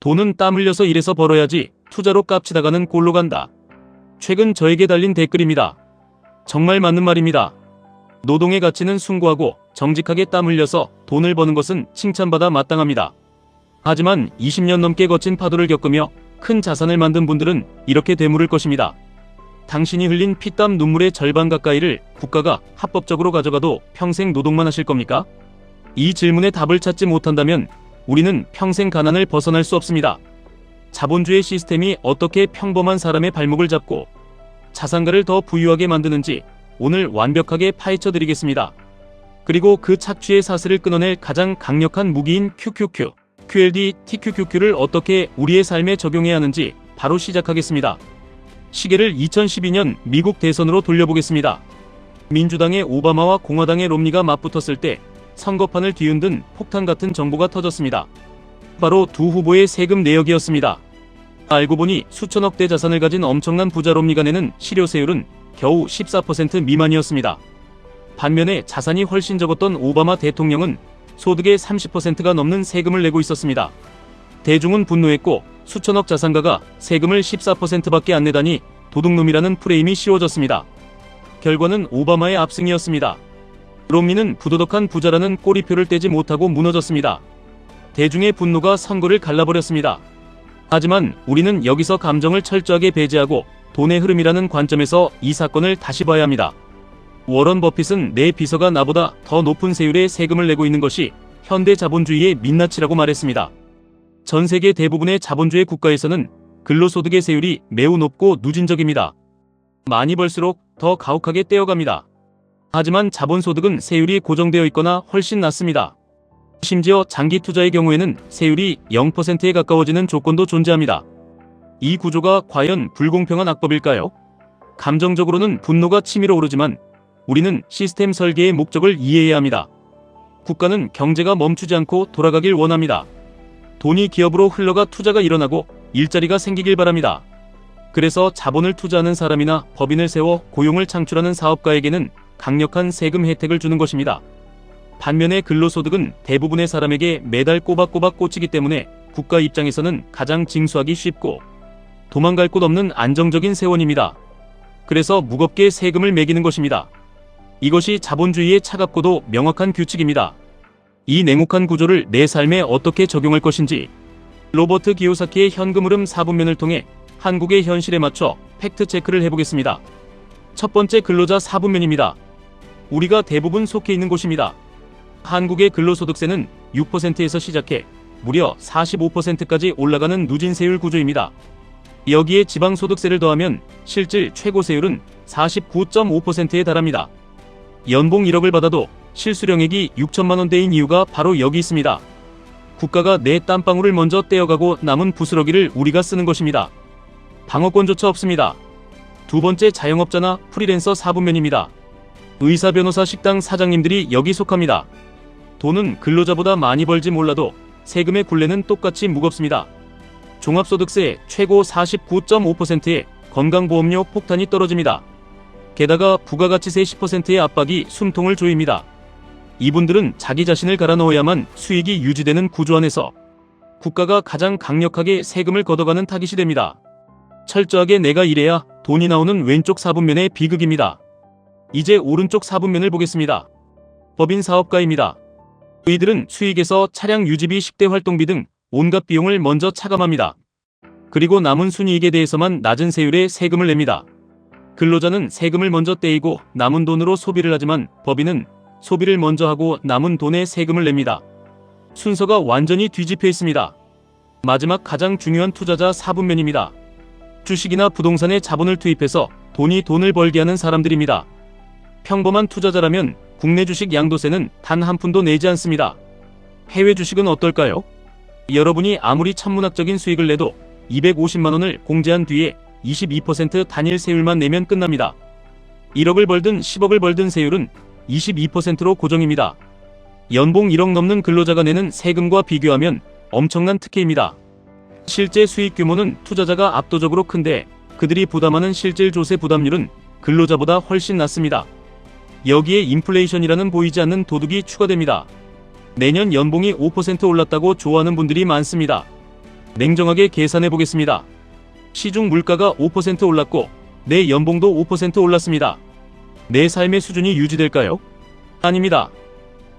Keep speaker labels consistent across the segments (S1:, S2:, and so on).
S1: 돈은 땀 흘려서 일해서 벌어야지 투자로 깝치다가는 꼴로 간다. 최근 저에게 달린 댓글입니다. 정말 맞는 말입니다. 노동의 가치는 숭고하고 정직하게 땀 흘려서 돈을 버는 것은 칭찬받아 마땅합니다. 하지만 20년 넘게 거친 파도를 겪으며 큰 자산을 만든 분들은 이렇게 되물을 것입니다. 당신이 흘린 피땀 눈물의 절반 가까이를 국가가 합법적으로 가져가도 평생 노동만 하실 겁니까? 이 질문에 답을 찾지 못한다면 우리는 평생 가난을 벗어날 수 없습니다. 자본주의 시스템이 어떻게 평범한 사람의 발목을 잡고 자산가를 더 부유하게 만드는지 오늘 완벽하게 파헤쳐 드리겠습니다. 그리고 그 착취의 사슬을 끊어낼 가장 강력한 무기인 QQQ, QLD, TQQQ를 어떻게 우리의 삶에 적용해야 하는지 바로 시작하겠습니다. 시계를 2012년 미국 대선으로 돌려보겠습니다. 민주당의 오바마와 공화당의 롬니가 맞붙었을 때 선거판을 뒤흔든 폭탄 같은 정보가 터졌습니다. 바로 두 후보의 세금 내역이었습니다. 알고 보니 수천억 대 자산을 가진 엄청난 부자 롬니가 내는 실효세율은 겨우 14% 미만이었습니다. 반면에 자산이 훨씬 적었던 오바마 대통령은 소득의 30%가 넘는 세금을 내고 있었습니다. 대중은 분노했고 수천억 자산가가 세금을 14%밖에 안 내다니 도둑놈이라는 프레임이 씌워졌습니다. 결과는 오바마의 압승이었습니다. 롬니는 부도덕한 부자라는 꼬리표를 떼지 못하고 무너졌습니다. 대중의 분노가 선거를 갈라버렸습니다. 하지만 우리는 여기서 감정을 철저하게 배제하고 돈의 흐름이라는 관점에서 이 사건을 다시 봐야 합니다. 워런 버핏은 내 비서가 나보다 더 높은 세율의 세금을 내고 있는 것이 현대 자본주의의 민낯이라고 말했습니다. 전 세계 대부분의 자본주의 국가에서는 근로소득의 세율이 매우 높고 누진적입니다. 많이 벌수록 더 가혹하게 떼어갑니다. 하지만 자본소득은 세율이 고정되어 있거나 훨씬 낮습니다. 심지어 장기 투자의 경우에는 세율이 0%에 가까워지는 조건도 존재합니다. 이 구조가 과연 불공평한 악법일까요? 감정적으로는 분노가 치밀어 오르지만 우리는 시스템 설계의 목적을 이해해야 합니다. 국가는 경제가 멈추지 않고 돌아가길 원합니다. 돈이 기업으로 흘러가 투자가 일어나고 일자리가 생기길 바랍니다. 그래서 자본을 투자하는 사람이나 법인을 세워 고용을 창출하는 사업가에게는 강력한 세금 혜택을 주는 것입니다. 반면에 근로소득은 대부분의 사람에게 매달 꼬박꼬박 꽂히기 때문에 국가 입장에서는 가장 징수하기 쉽고 도망갈 곳 없는 안정적인 세원입니다. 그래서 무겁게 세금을 매기는 것입니다. 이것이 자본주의의 차갑고도 명확한 규칙입니다. 이 냉혹한 구조를 내 삶에 어떻게 적용할 것인지 로버트 기요사키의 현금 흐름 4분면을 통해 한국의 현실에 맞춰 팩트체크를 해보겠습니다. 첫 번째 근로자 4분면입니다. 우리가 대부분 속해 있는 곳입니다. 한국의 근로소득세는 6%에서 시작해 무려 45%까지 올라가는 누진세율 구조입니다. 여기에 지방소득세를 더하면 실질 최고세율은 49.5%에 달합니다. 연봉 1억을 받아도 실수령액이 6천만 원대인 이유가 바로 여기 있습니다. 국가가 내 땀방울을 먼저 떼어가고 남은 부스러기를 우리가 쓰는 것입니다. 방어권조차 없습니다. 두 번째 자영업자나 프리랜서 4분면입니다. 의사, 변호사, 식당 사장님들이 여기 속합니다. 돈은 근로자보다 많이 벌지 몰라도 세금의 굴레는 똑같이 무겁습니다. 종합소득세 최고 49.5%에 건강보험료 폭탄이 떨어집니다. 게다가 부가가치세 10%의 압박이 숨통을 조입니다. 이분들은 자기 자신을 갈아 넣어야만 수익이 유지되는 구조 안에서 국가가 가장 강력하게 세금을 걷어가는 타깃이 됩니다. 철저하게 내가 일해야 돈이 나오는 왼쪽 4분면의 비극입니다. 이제 오른쪽 4분면을 보겠습니다. 법인 사업가입니다. 이들은 수익에서 차량 유지비, 식대 활동비 등 온갖 비용을 먼저 차감합니다. 그리고 남은 순이익에 대해서만 낮은 세율의 세금을 냅니다. 근로자는 세금을 먼저 떼이고 남은 돈으로 소비를 하지만 법인은 소비를 먼저 하고 남은 돈에 세금을 냅니다. 순서가 완전히 뒤집혀 있습니다. 마지막 가장 중요한 투자자 4분면입니다. 주식이나 부동산에 자본을 투입해서 돈을 벌게 하는 사람들입니다. 평범한 투자자라면 국내 주식 양도세는 단 한 푼도 내지 않습니다. 해외 주식은 어떨까요? 여러분이 아무리 천문학적인 수익을 내도 250만 원을 공제한 뒤에 22% 단일 세율만 내면 끝납니다. 1억을 벌든 10억을 벌든 세율은 22%로 고정입니다. 연봉 1억 넘는 근로자가 내는 세금과 비교하면 엄청난 특혜입니다. 실제 수익 규모는 투자자가 압도적으로 큰데 그들이 부담하는 실질 조세 부담률은 근로자보다 훨씬 낮습니다. 여기에 인플레이션이라는 보이지 않는 도둑이 추가됩니다. 내년 연봉이 5% 올랐다고 좋아하는 분들이 많습니다. 냉정하게 계산해 보겠습니다. 시중 물가가 5% 올랐고 내 연봉도 5% 올랐습니다. 내 삶의 수준이 유지될까요? 아닙니다.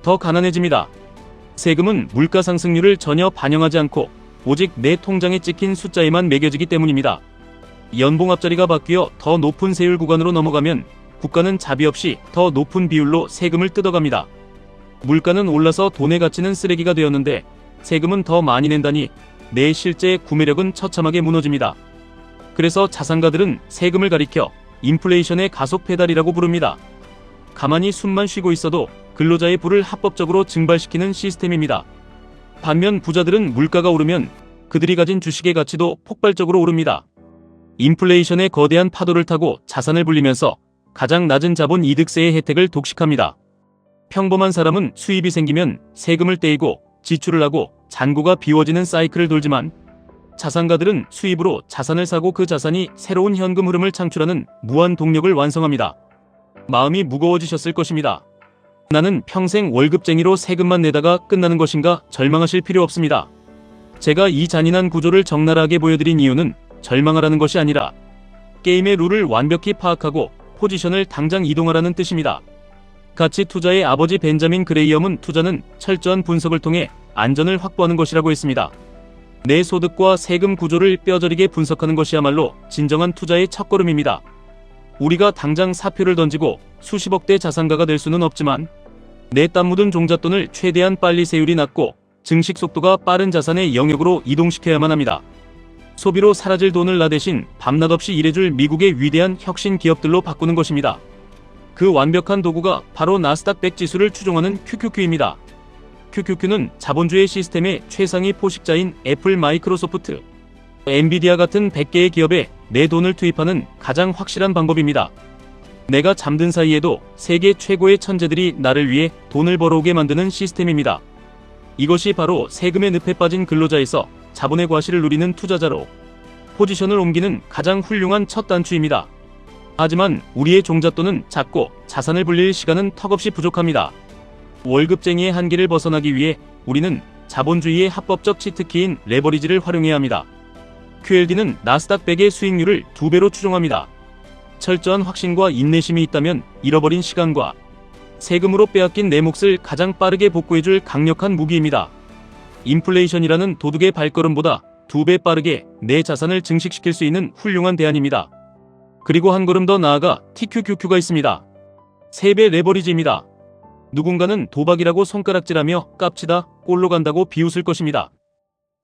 S1: 더 가난해집니다. 세금은 물가 상승률을 전혀 반영하지 않고 오직 내 통장에 찍힌 숫자에만 매겨지기 때문입니다. 연봉 앞자리가 바뀌어 더 높은 세율 구간으로 넘어가면 국가는 자비 없이 더 높은 비율로 세금을 뜯어갑니다. 물가는 올라서 돈의 가치는 쓰레기가 되었는데 세금은 더 많이 낸다니 내 실제 구매력은 처참하게 무너집니다. 그래서 자산가들은 세금을 가리켜 인플레이션의 가속 페달이라고 부릅니다. 가만히 숨만 쉬고 있어도 근로자의 부를 합법적으로 증발시키는 시스템입니다. 반면 부자들은 물가가 오르면 그들이 가진 주식의 가치도 폭발적으로 오릅니다. 인플레이션의 거대한 파도를 타고 자산을 불리면서 가장 낮은 자본 이득세의 혜택을 독식합니다. 평범한 사람은 수입이 생기면 세금을 떼이고 지출을 하고 잔고가 비워지는 사이클을 돌지만 자산가들은 수입으로 자산을 사고 그 자산이 새로운 현금 흐름을 창출하는 무한 동력을 완성합니다. 마음이 무거워지셨을 것입니다. 나는 평생 월급쟁이로 세금만 내다가 끝나는 것인가 절망하실 필요 없습니다. 제가 이 잔인한 구조를 적나라하게 보여드린 이유는 절망하라는 것이 아니라 게임의 룰을 완벽히 파악하고 포지션을 당장 이동하라는 뜻입니다. 가치 투자의 아버지 벤자민 그레이엄은 투자는 철저한 분석을 통해 안전을 확보하는 것이라고 했습니다. 내 소득과 세금 구조를 뼈저리게 분석하는 것이야말로 진정한 투자의 첫걸음입니다. 우리가 당장 사표를 던지고 수십억대 자산가가 될 수는 없지만 내 땀 묻은 종잣돈을 최대한 빨리 세율이 낮고 증식 속도가 빠른 자산의 영역으로 이동시켜야만 합니다. 소비로 사라질 돈을 나 대신 밤낮 없이 일해줄 미국의 위대한 혁신 기업들로 바꾸는 것입니다. 그 완벽한 도구가 바로 나스닥 100 지수를 추종하는 QQQ입니다. QQQ는 자본주의 시스템의 최상위 포식자인 애플, 마이크로소프트, 엔비디아 같은 100개의 기업에 내 돈을 투입하는 가장 확실한 방법입니다. 내가 잠든 사이에도 세계 최고의 천재들이 나를 위해 돈을 벌어오게 만드는 시스템입니다. 이것이 바로 세금의 늪에 빠진 근로자에서 자본의 과실을 누리는 투자자로 포지션을 옮기는 가장 훌륭한 첫 단추입니다. 하지만 우리의 종잣돈은 작고 자산을 불릴 시간은 턱없이 부족합니다. 월급쟁이의 한계를 벗어나기 위해 우리는 자본주의의 합법적 치트키인 레버리지를 활용해야 합니다. QLD는 나스닥 100의 수익률을 2배로 추종합니다. 철저한 확신과 인내심이 있다면 잃어버린 시간과 세금으로 빼앗긴 내 몫을 가장 빠르게 복구해줄 강력한 무기입니다. 인플레이션이라는 도둑의 발걸음보다 2배 빠르게 내 자산을 증식시킬 수 있는 훌륭한 대안입니다. 그리고 한 걸음 더 나아가 TQQQ가 있습니다. 3배 레버리지입니다. 누군가는 도박이라고 손가락질하며 깝치다 꼴로 간다고 비웃을 것입니다.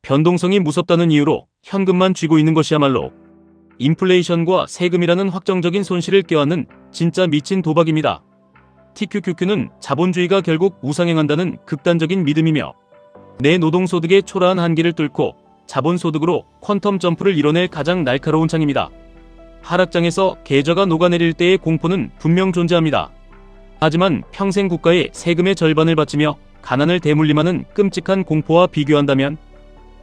S1: 변동성이 무섭다는 이유로 현금만 쥐고 있는 것이야말로 인플레이션과 세금이라는 확정적인 손실을 껴안는 진짜 미친 도박입니다. TQQQ는 자본주의가 결국 우상행한다는 극단적인 믿음이며 내 노동소득의 초라한 한계를 뚫고 자본소득으로 퀀텀 점프를 이뤄낼 가장 날카로운 창입니다. 하락장에서 계좌가 녹아내릴 때의 공포는 분명 존재합니다. 하지만 평생 국가의 세금의 절반을 바치며 가난을 대물림하는 끔찍한 공포와 비교한다면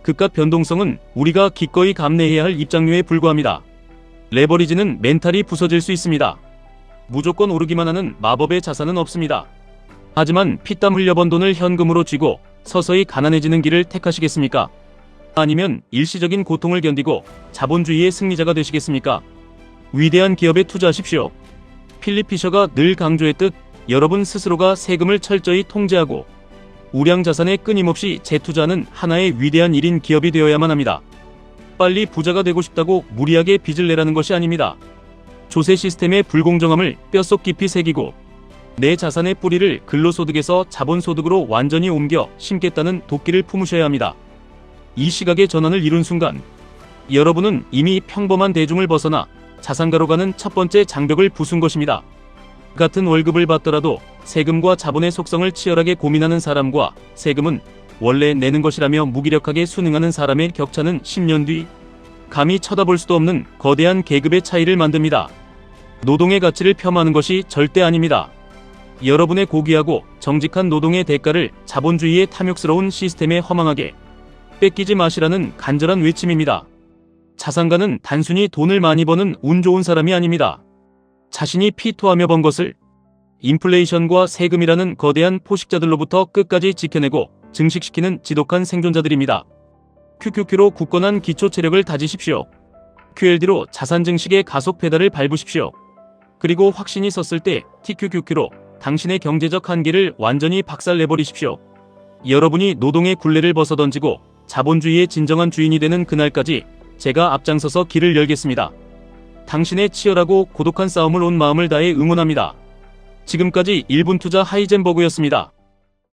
S1: 그깟 변동성은 우리가 기꺼이 감내해야 할 입장료에 불과합니다. 레버리지는 멘탈이 부서질 수 있습니다. 무조건 오르기만 하는 마법의 자산은 없습니다. 하지만 피땀 흘려 번 돈을 현금으로 쥐고 서서히 가난해지는 길을 택하시겠습니까? 아니면 일시적인 고통을 견디고 자본주의의 승리자가 되시겠습니까? 위대한 기업에 투자하십시오. 필립 피셔가 늘 강조했듯 여러분 스스로가 세금을 철저히 통제하고 우량 자산에 끊임없이 재투자하는 하나의 위대한 1인 기업이 되어야만 합니다. 빨리 부자가 되고 싶다고 무리하게 빚을 내라는 것이 아닙니다. 조세 시스템의 불공정함을 뼛속 깊이 새기고 내 자산의 뿌리를 근로소득에서 자본소득으로 완전히 옮겨 심겠다는 도끼를 품으셔야 합니다. 이 시각의 전환을 이룬 순간 여러분은 이미 평범한 대중을 벗어나 자산가로 가는 첫 번째 장벽을 부순 것입니다. 같은 월급을 받더라도 세금과 자본의 속성을 치열하게 고민하는 사람과 세금은 원래 내는 것이라며 무기력하게 순응하는 사람의 격차는 10년 뒤 감히 쳐다볼 수도 없는 거대한 계급의 차이를 만듭니다. 노동의 가치를 폄하하는 것이 절대 아닙니다. 여러분의 고귀하고 정직한 노동의 대가를 자본주의의 탐욕스러운 시스템에 허망하게 뺏기지 마시라는 간절한 외침입니다. 자산가는 단순히 돈을 많이 버는 운 좋은 사람이 아닙니다. 자신이 피토하며 번 것을 인플레이션과 세금이라는 거대한 포식자들로부터 끝까지 지켜내고 증식시키는 지독한 생존자들입니다. QQQ로 굳건한 기초 체력을 다지십시오. QLD로 자산 증식의 가속 페달을 밟으십시오. 그리고 확신이 섰을 때 TQQQ로 당신의 경제적 한계를 완전히 박살내버리십시오. 여러분이 노동의 굴레를 벗어던지고 자본주의의 진정한 주인이 되는 그날까지 제가 앞장서서 길을 열겠습니다. 당신의 치열하고 고독한 싸움을 온 마음을 다해 응원합니다. 지금까지 1분 투자 하이젠버그였습니다.